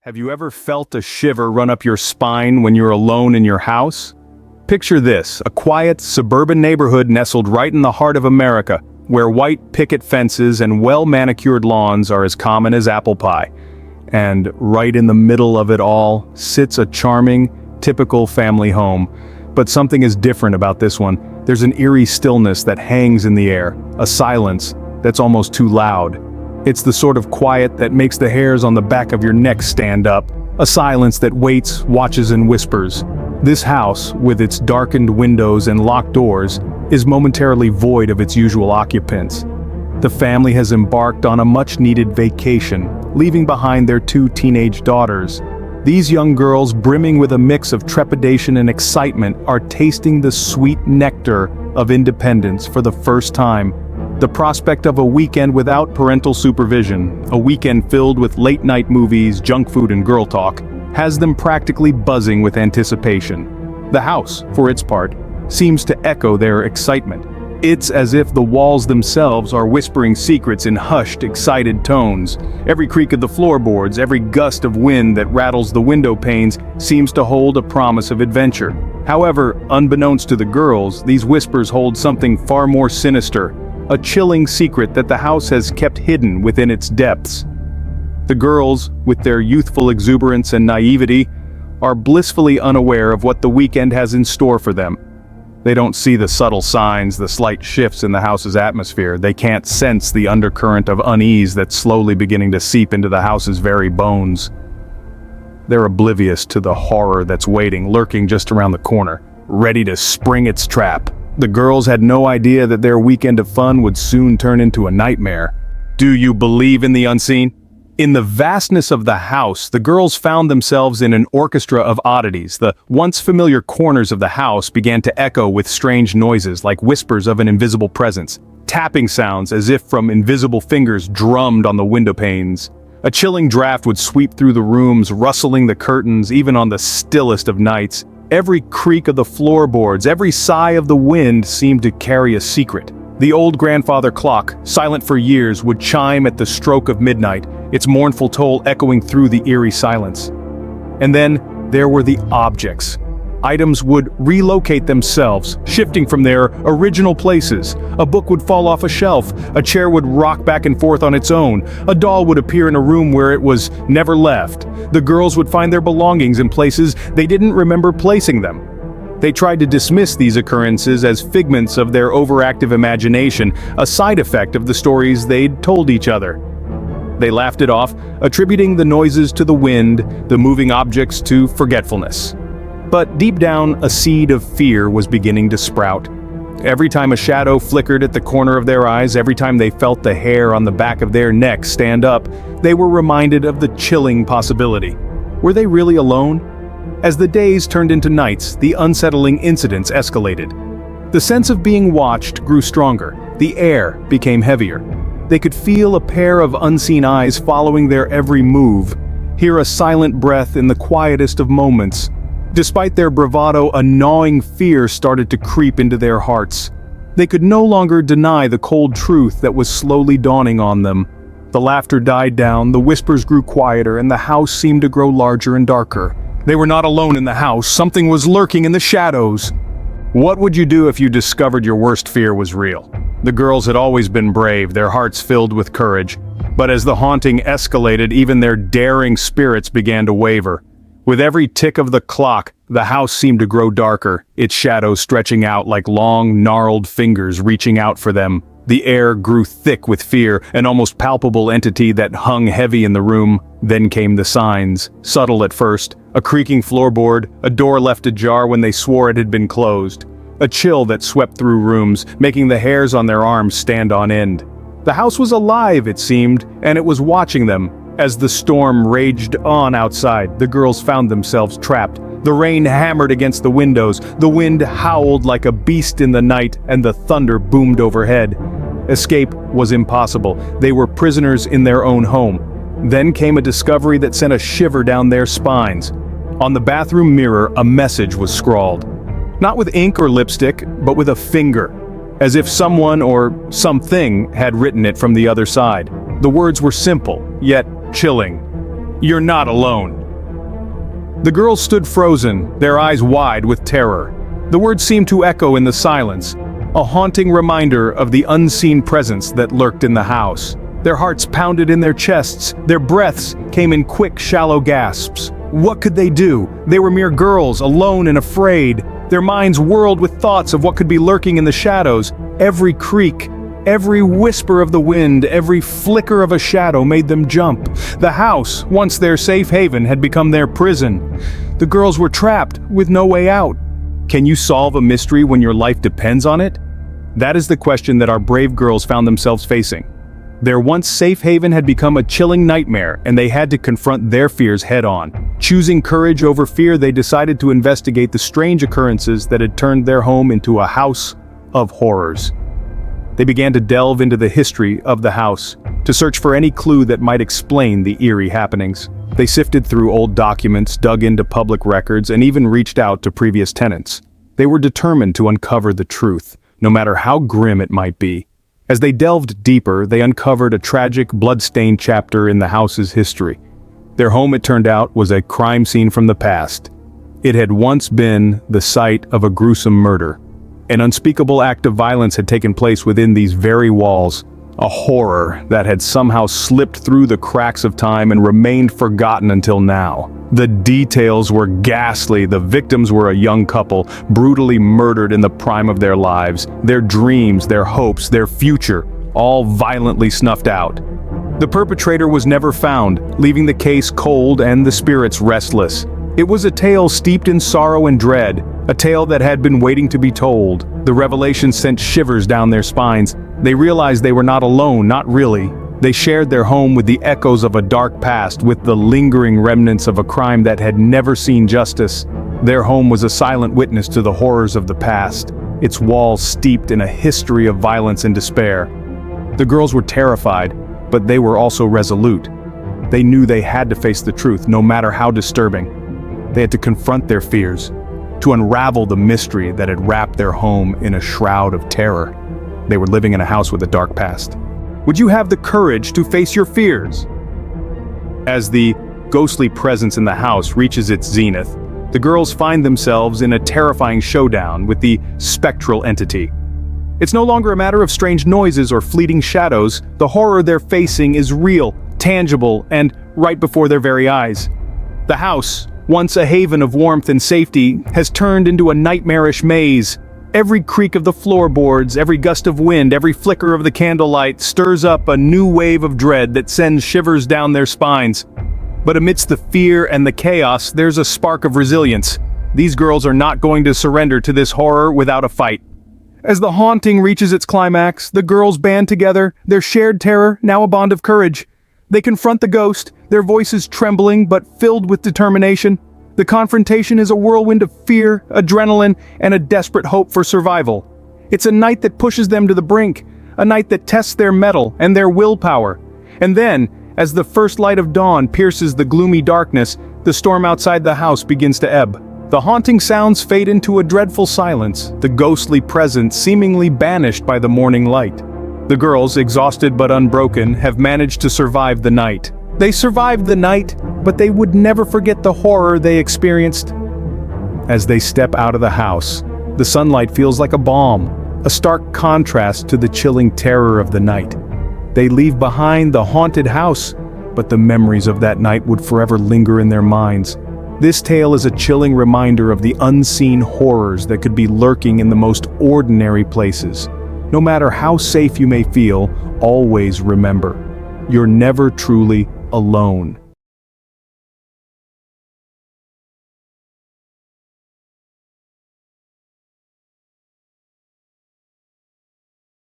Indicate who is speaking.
Speaker 1: Have you ever felt a shiver run up your spine when you're alone in your house? Picture this, a quiet, suburban neighborhood nestled right in the heart of America, where white picket fences and well-manicured lawns are as common as apple pie. And right in the middle of it all sits a charming, typical family home. But something is different about this one. There's an eerie stillness that hangs in the air, a silence that's almost too loud. It's the sort of quiet that makes the hairs on the back of your neck stand up, a silence that waits, watches, and whispers. This house, with its darkened windows and locked doors, is momentarily void of its usual occupants. The family has embarked on a much-needed vacation, leaving behind their two teenage daughters. These young girls, brimming with a mix of trepidation and excitement, are tasting the sweet nectar of independence for the first time. The prospect of a weekend without parental supervision, a weekend filled with late-night movies, junk food, and girl talk, has them practically buzzing with anticipation. The house, for its part, seems to echo their excitement. It's as if the walls themselves are whispering secrets in hushed, excited tones. Every creak of the floorboards, every gust of wind that rattles the window panes seems to hold a promise of adventure. However, unbeknownst to the girls, these whispers hold something far more sinister, a chilling secret that the house has kept hidden within its depths. The girls, with their youthful exuberance and naivety, are blissfully unaware of what the weekend has in store for them. They don't see the subtle signs, the slight shifts in the house's atmosphere. They can't sense the undercurrent of unease that's slowly beginning to seep into the house's very bones. They're oblivious to the horror that's waiting, lurking just around the corner, ready to spring its trap. The girls had no idea that their weekend of fun would soon turn into a nightmare. Do you believe in the unseen? In the vastness of the house, the girls found themselves in an orchestra of oddities. The once familiar corners of the house began to echo with strange noises like whispers of an invisible presence. Tapping sounds as if from invisible fingers drummed on the window panes. A chilling draft would sweep through the rooms, rustling the curtains even on the stillest of nights. Every creak of the floorboards, every sigh of the wind seemed to carry a secret. The old grandfather clock, silent for years, would chime at the stroke of midnight, its mournful toll echoing through the eerie silence. And then there were the objects. Items would relocate themselves, shifting from their original places. A book would fall off a shelf, a chair would rock back and forth on its own, a doll would appear in a room where it was never left. The girls would find their belongings in places they didn't remember placing them. They tried to dismiss these occurrences as figments of their overactive imagination, a side effect of the stories they'd told each other. They laughed it off, attributing the noises to the wind, the moving objects to forgetfulness. But deep down, a seed of fear was beginning to sprout. Every time a shadow flickered at the corner of their eyes, every time they felt the hair on the back of their neck stand up, they were reminded of the chilling possibility. Were they really alone? As the days turned into nights, the unsettling incidents escalated. The sense of being watched grew stronger. The air became heavier. They could feel a pair of unseen eyes following their every move, hear a silent breath in the quietest of moments. Despite their bravado, a gnawing fear started to creep into their hearts. They could no longer deny the cold truth that was slowly dawning on them. The laughter died down, the whispers grew quieter, and the house seemed to grow larger and darker. They were not alone in the house, something was lurking in the shadows. What would you do if you discovered your worst fear was real? The girls had always been brave, their hearts filled with courage. But as the haunting escalated, even their daring spirits began to waver. With every tick of the clock, the house seemed to grow darker, its shadows stretching out like long, gnarled fingers reaching out for them. The air grew thick with fear, an almost palpable entity that hung heavy in the room. Then came the signs, subtle at first, a creaking floorboard, a door left ajar when they swore it had been closed. A chill that swept through rooms, making the hairs on their arms stand on end. The house was alive, it seemed, and it was watching them. As the storm raged on outside, the girls found themselves trapped. The rain hammered against the windows, the wind howled like a beast in the night, and the thunder boomed overhead. Escape was impossible. They were prisoners in their own home. Then came a discovery that sent a shiver down their spines. On the bathroom mirror, a message was scrawled. Not with ink or lipstick, but with a finger, as if someone or something had written it from the other side. The words were simple, yet chilling. You're not alone." The girls stood frozen, their eyes wide with terror. The words seemed to echo in the silence, a haunting reminder of the unseen presence that lurked in the house. Their hearts pounded in their chests, their breaths came in quick, shallow gasps. What could they do? They were mere girls, alone and afraid. Their minds whirled with thoughts of what could be lurking in the shadows. Every creak, every whisper of the wind, every flicker of a shadow made them jump. The house, once their safe haven, had become their prison. The girls were trapped, with no way out. Can you solve a mystery when your life depends on it? That is the question that our brave girls found themselves facing. Their once safe haven had become a chilling nightmare, and they had to confront their fears head-on. Choosing courage over fear, they decided to investigate the strange occurrences that had turned their home into a house of horrors. They began to delve into the history of the house, to search for any clue that might explain the eerie happenings. They sifted through old documents, dug into public records, and even reached out to previous tenants. They were determined to uncover the truth, no matter how grim it might be. As they delved deeper, they uncovered a tragic, blood-stained chapter in the house's history. Their home, it turned out, was a crime scene from the past. It had once been the site of a gruesome murder. An unspeakable act of violence had taken place within these very walls, a horror that had somehow slipped through the cracks of time and remained forgotten until now. The details were ghastly. The victims were a young couple, brutally murdered in the prime of their lives. Their dreams, their hopes, their future, all violently snuffed out. The perpetrator was never found, leaving the case cold and the spirits restless. It was a tale steeped in sorrow and dread, a tale that had been waiting to be told. The revelation sent shivers down their spines. They realized they were not alone, not really. They shared their home with the echoes of a dark past, with the lingering remnants of a crime that had never seen justice. Their home was a silent witness to the horrors of the past, its walls steeped in a history of violence and despair. The girls were terrified, but they were also resolute. They knew they had to face the truth, no matter how disturbing. They had to confront their fears, to unravel the mystery that had wrapped their home in a shroud of terror. They were living in a house with a dark past. Would you have the courage to face your fears? As the ghostly presence in the house reaches its zenith, the girls find themselves in a terrifying showdown with the spectral entity. It's no longer a matter of strange noises or fleeting shadows. The horror they're facing is real, tangible, and right before their very eyes. The house, once a haven of warmth and safety, has turned into a nightmarish maze. Every creak of the floorboards, every gust of wind, every flicker of the candlelight stirs up a new wave of dread that sends shivers down their spines. But amidst the fear and the chaos, there's a spark of resilience. These girls are not going to surrender to this horror without a fight. As the haunting reaches its climax, the girls band together, their shared terror now a bond of courage. They confront the ghost, their voices trembling but filled with determination. The confrontation is a whirlwind of fear, adrenaline, and a desperate hope for survival. It's a night that pushes them to the brink, a night that tests their mettle and their willpower. And then, as the first light of dawn pierces the gloomy darkness, the storm outside the house begins to ebb. The haunting sounds fade into a dreadful silence, the ghostly presence seemingly banished by the morning light. The girls, exhausted but unbroken, have managed to survive the night. They survived the night, but they would never forget the horror they experienced. As they step out of the house, the sunlight feels like a balm, a stark contrast to the chilling terror of the night. They leave behind the haunted house, but the memories of that night would forever linger in their minds. This tale is a chilling reminder of the unseen horrors that could be lurking in the most ordinary places. No matter how safe you may feel, always remember, you're never truly alone.